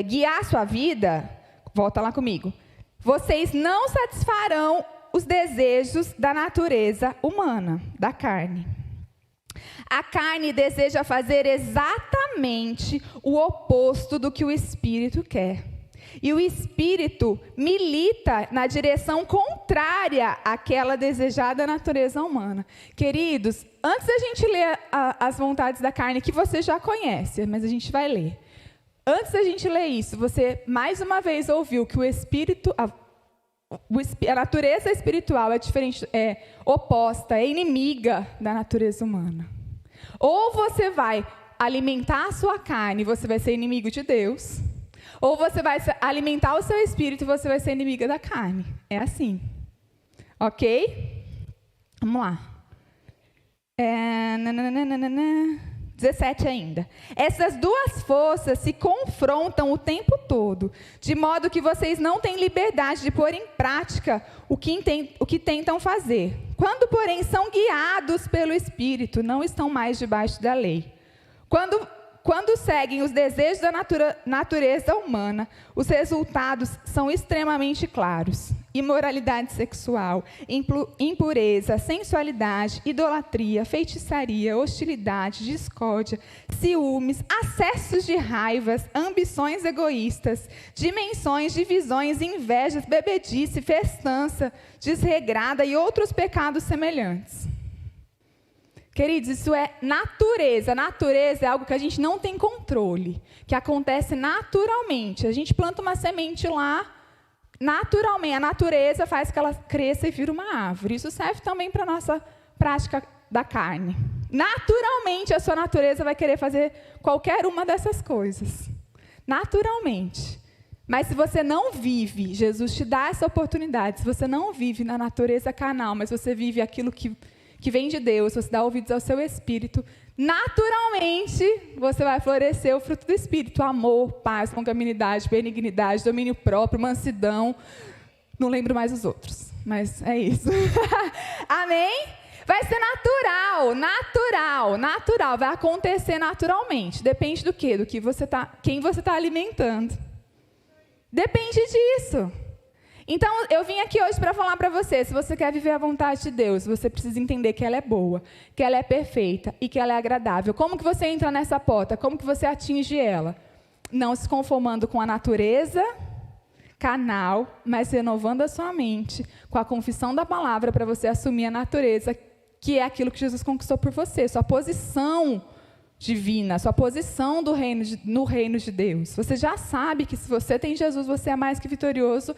guiar sua vida, volta lá comigo, vocês não satisfarão os desejos da natureza humana, da carne. A carne deseja fazer exatamente o oposto do que o Espírito quer. E o espírito milita na direção contrária àquela desejada natureza humana. Queridos, antes da gente ler as vontades da carne, que você já conhece, mas a gente vai ler. Antes da gente ler isso, você mais uma vez ouviu que o espírito, a natureza espiritual é diferente, é oposta, é inimiga da natureza humana. Ou você vai alimentar a sua carne, você vai ser inimigo de Deus. Ou você vai alimentar o seu espírito e você vai ser inimiga da carne. É assim. Ok? Vamos lá. 17 ainda. Essas duas forças se confrontam o tempo todo, de modo que vocês não têm liberdade de pôr em prática o que tentam fazer. Quando, porém, são guiados pelo Espírito, não estão mais debaixo da lei. Quando seguem os desejos da natureza humana, os resultados são extremamente claros. Imoralidade sexual, impureza, sensualidade, idolatria, feitiçaria, hostilidade, discórdia, ciúmes, acessos de raivas, ambições egoístas, dimensões, divisões, invejas, bebedice, festança, desregrada e outros pecados semelhantes. Queridos, isso é natureza. Natureza é algo que a gente não tem controle, que acontece naturalmente. A gente planta uma semente lá, naturalmente. A natureza faz que ela cresça e vira uma árvore. Isso serve também para a nossa prática da carne. Naturalmente, a sua natureza vai querer fazer qualquer uma dessas coisas. Naturalmente. Mas se você não vive, Jesus te dá essa oportunidade. Se você não vive na natureza carnal, mas você vive aquilo que vem de Deus, você dá ouvidos ao seu Espírito, naturalmente você vai florescer o fruto do Espírito. Amor, paz, longanimidade, benignidade, domínio próprio, mansidão. Não lembro mais os outros, mas é isso. Amém? Vai ser natural, vai acontecer naturalmente. Depende do quê? Quem você está alimentando. Depende disso. Então, eu vim aqui hoje para falar para você, se você quer viver a vontade de Deus, você precisa entender que ela é boa, que ela é perfeita e que ela é agradável. Como que você entra nessa porta? Como que você atinge ela? Não se conformando com a natureza carnal, mas renovando a sua mente com a confissão da palavra para você assumir a natureza, que é aquilo que Jesus conquistou por você, sua posição divina, sua posição no reino de Deus. Você já sabe que se você tem Jesus, você é mais que vitorioso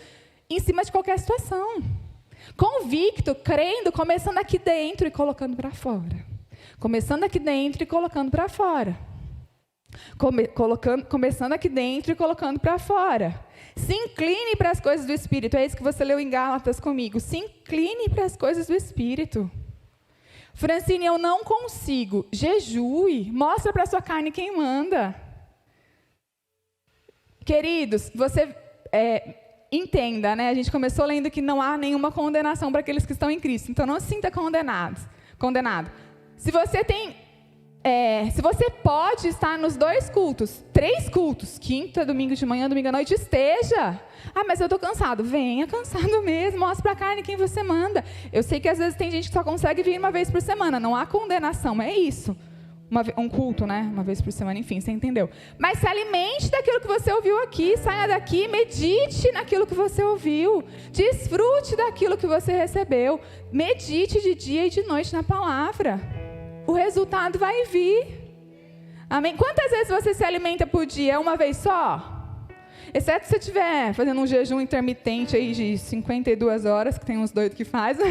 em cima de qualquer situação. Convicto, crendo, começando aqui dentro e colocando para fora. Começando aqui dentro e colocando para fora. Começando aqui dentro e colocando para fora. Se incline para as coisas do Espírito. É isso que você leu em Gálatas comigo. Se incline para as coisas do Espírito. Francine, eu não consigo. Jejue. Mostra para a sua carne quem manda. Queridos, você entenda, né? A gente começou lendo que não há nenhuma condenação para aqueles que estão em Cristo. Então, não se sinta condenado. Se você pode estar nos 2 cultos, 3 cultos, quinta, domingo de manhã, domingo à noite, esteja. Ah, mas eu estou cansado. Venha cansado mesmo, mostra para a carne quem você manda. Eu sei que às vezes tem gente que só consegue vir uma vez por semana, não há condenação, é isso. Um culto, né? Uma vez por semana, enfim, você entendeu. Mas se alimente daquilo que você ouviu aqui, saia daqui, medite naquilo que você ouviu, desfrute daquilo que você recebeu, medite de dia e de noite na palavra. O resultado vai vir. Amém? Quantas vezes você se alimenta por dia? É uma vez só? Exceto se você estiver fazendo um jejum intermitente aí de 52 horas, que tem uns doidos que fazem.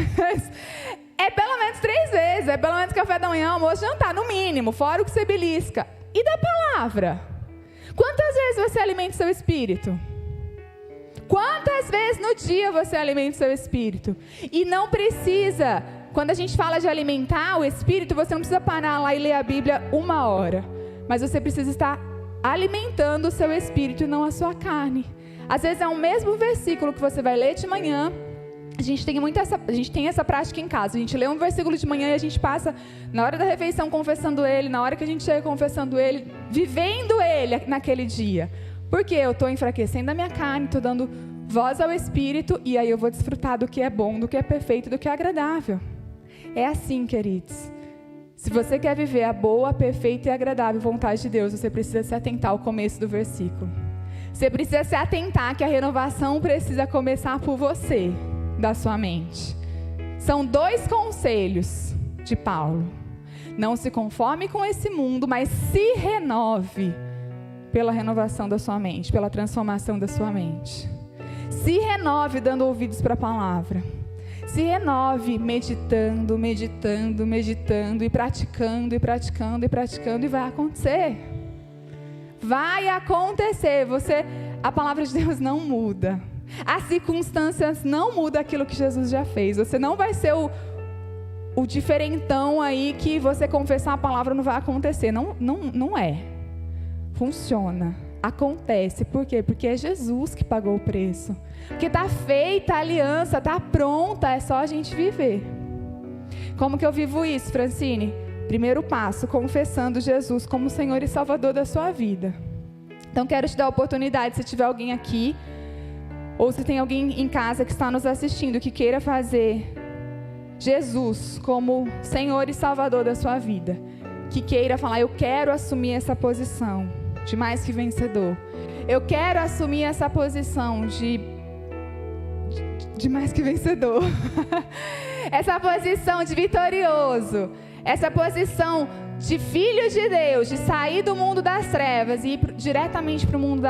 É pelo menos 3 vezes. É pelo menos café da manhã, almoço, jantar, no mínimo. Fora o que você belisca. E da palavra? Quantas vezes você alimenta o seu espírito? Quantas vezes no dia você alimenta o seu espírito? E não precisa... Quando a gente fala de alimentar o espírito, você não precisa parar lá e ler a Bíblia 1 hora. Mas você precisa estar alimentando o seu espírito e não a sua carne. Às vezes é o mesmo versículo que você vai ler de manhã. A gente tem essa prática em casa. A gente lê um versículo de manhã e a gente passa na hora da refeição confessando ele, na hora que a gente chega confessando ele, vivendo ele naquele dia. Porque eu estou enfraquecendo a minha carne, estou dando voz ao Espírito e aí eu vou desfrutar do que é bom, do que é perfeito, do que é agradável. É assim, queridos. Se você quer viver a boa, perfeita e agradável vontade de Deus, você precisa se atentar ao começo do versículo. Você precisa se atentar que a renovação precisa começar por você, da sua mente. São 2 conselhos de Paulo. Não se conforme com esse mundo, mas se renove pela renovação da sua mente, pela transformação da sua mente. Se renove dando ouvidos para a palavra. Se renove meditando, meditando, meditando e praticando, e praticando, e praticando, e vai acontecer. Vai acontecer. A palavra de Deus não muda. As circunstâncias não mudam aquilo que Jesus já fez. Você não vai ser o diferentão aí que você confessar a palavra não vai acontecer. Não é. Funciona. Acontece. Por quê? Porque é Jesus que pagou o preço. Porque está feita a aliança, está pronta, é só a gente viver. Como que eu vivo isso, Francine? Primeiro passo, confessando Jesus como Senhor e Salvador da sua vida. Então quero te dar a oportunidade, se tiver alguém aqui, ou se tem alguém em casa que está nos assistindo, que queira fazer Jesus como Senhor e Salvador da sua vida, que queira falar, eu quero assumir essa posição de mais que vencedor. Eu quero assumir essa posição de mais que vencedor. Essa posição de vitorioso. Essa posição de filho de Deus, de sair do mundo das trevas e ir diretamente para o mundo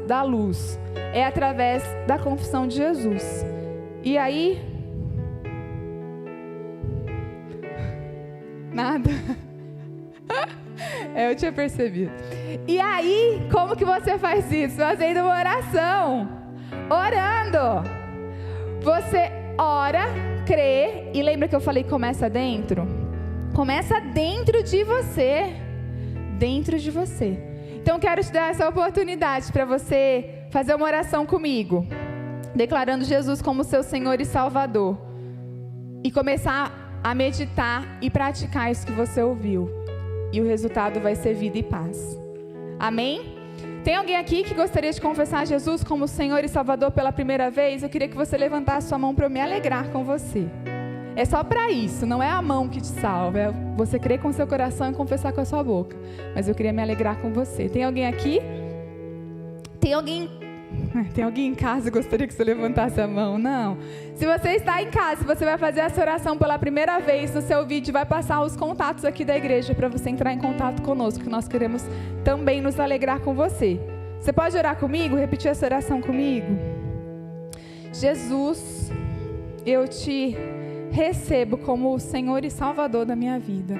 da luz. É através da confissão de Jesus. E aí... Nada. Eu tinha percebido. E aí, como que você faz isso? Fazendo uma oração. Orando. Você ora, crê, e lembra que eu falei que começa dentro? Começa dentro de você. Dentro de você. Então, quero te dar essa oportunidade para você fazer uma oração comigo. Declarando Jesus como seu Senhor e Salvador. E começar a meditar e praticar isso que você ouviu. E o resultado vai ser vida e paz. Amém? Tem alguém aqui que gostaria de confessar Jesus como Senhor e Salvador pela primeira vez? Eu queria que você levantasse sua mão para eu me alegrar com você. É só para isso, não é a mão que te salva. É você crer com seu coração e confessar com a sua boca. Mas eu queria me alegrar com você. Tem alguém aqui? Tem alguém em casa que gostaria que você levantasse a mão? Não. Se você está em casa, você vai fazer essa oração pela primeira vez, no seu vídeo vai passar os contatos aqui da igreja para você entrar em contato conosco, que nós queremos também nos alegrar com você. Você pode orar comigo? Repetir essa oração comigo? Jesus, eu te recebo como o Senhor e Salvador da minha vida.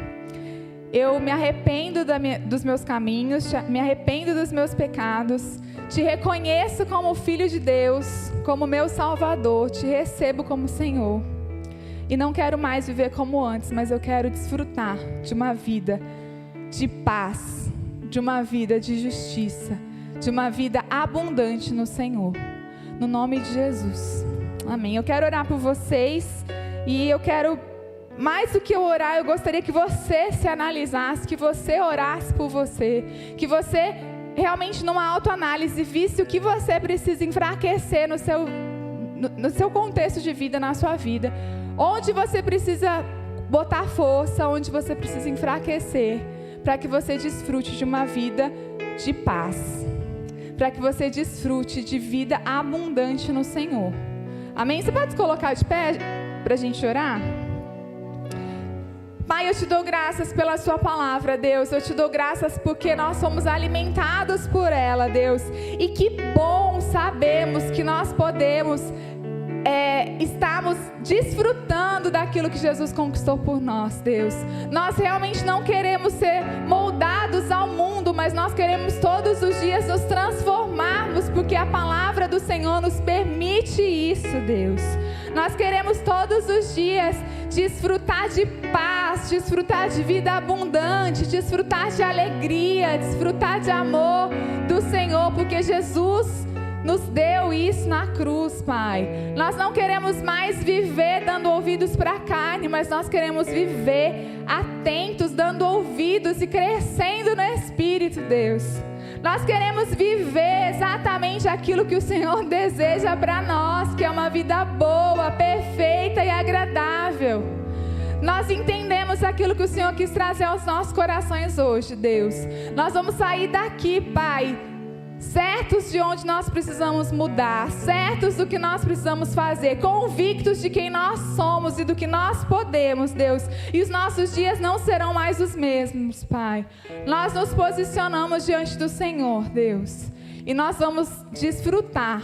Eu me arrependo dos meus caminhos, me arrependo dos meus pecados, te reconheço como filho de Deus, como meu Salvador, te recebo como Senhor. E não quero mais viver como antes, mas eu quero desfrutar de uma vida de paz, de uma vida de justiça, de uma vida abundante no Senhor. No nome de Jesus. Amém. Eu quero orar por vocês e eu quero... Mais do que eu orar, eu gostaria que você se analisasse, que você orasse por você, que você realmente numa autoanálise visse o que você precisa enfraquecer no seu contexto de vida, na sua vida, onde você precisa botar força, onde você precisa enfraquecer, para que você desfrute de uma vida de paz, para que você desfrute de vida abundante no Senhor. Amém? Você pode se colocar de pé para a gente orar? Pai, eu te dou graças pela sua palavra, Deus. Eu te dou graças porque nós somos alimentados por ela, Deus. E que bom sabemos que nós podemos estarmos desfrutando daquilo que Jesus conquistou por nós, Deus. Nós realmente não queremos ser moldados ao mundo, mas nós queremos todos os dias nos transformarmos, porque a palavra do Senhor nos permite isso, Deus. Nós queremos todos os dias desfrutar de paz, desfrutar de vida abundante, desfrutar de alegria, desfrutar de amor do Senhor, porque Jesus nos deu isso na cruz, Pai. Nós não queremos mais viver dando ouvidos para a carne, mas nós queremos viver atentos, dando ouvidos e crescendo no Espírito, Deus. Nós queremos viver exatamente aquilo que o Senhor deseja para nós, que é uma vida boa, perfeita e agradável. Nós entendemos aquilo que o Senhor quis trazer aos nossos corações hoje, Deus. Nós vamos sair daqui, Pai, certos de onde nós precisamos mudar, certos do que nós precisamos fazer, convictos de quem nós somos e do que nós podemos, Deus. E os nossos dias não serão mais os mesmos, Pai. Nós nos posicionamos diante do Senhor, Deus, e nós vamos desfrutar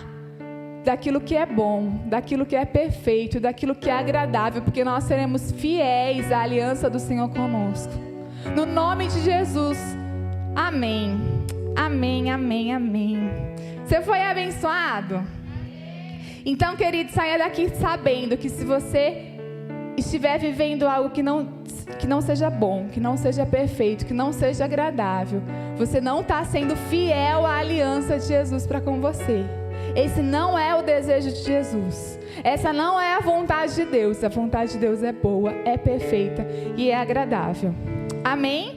daquilo que é bom, daquilo que é perfeito, daquilo que é agradável, porque nós seremos fiéis à aliança do Senhor conosco. No nome de Jesus, amém. Amém, amém, amém. Você foi abençoado? Então, querido, saia daqui sabendo que se você estiver vivendo algo que não seja bom, que não seja perfeito, que não seja agradável, você não está sendo fiel à aliança de Jesus para com você. Esse não é o desejo de Jesus. Essa não é a vontade de Deus. A vontade de Deus é boa, é perfeita e é agradável. Amém?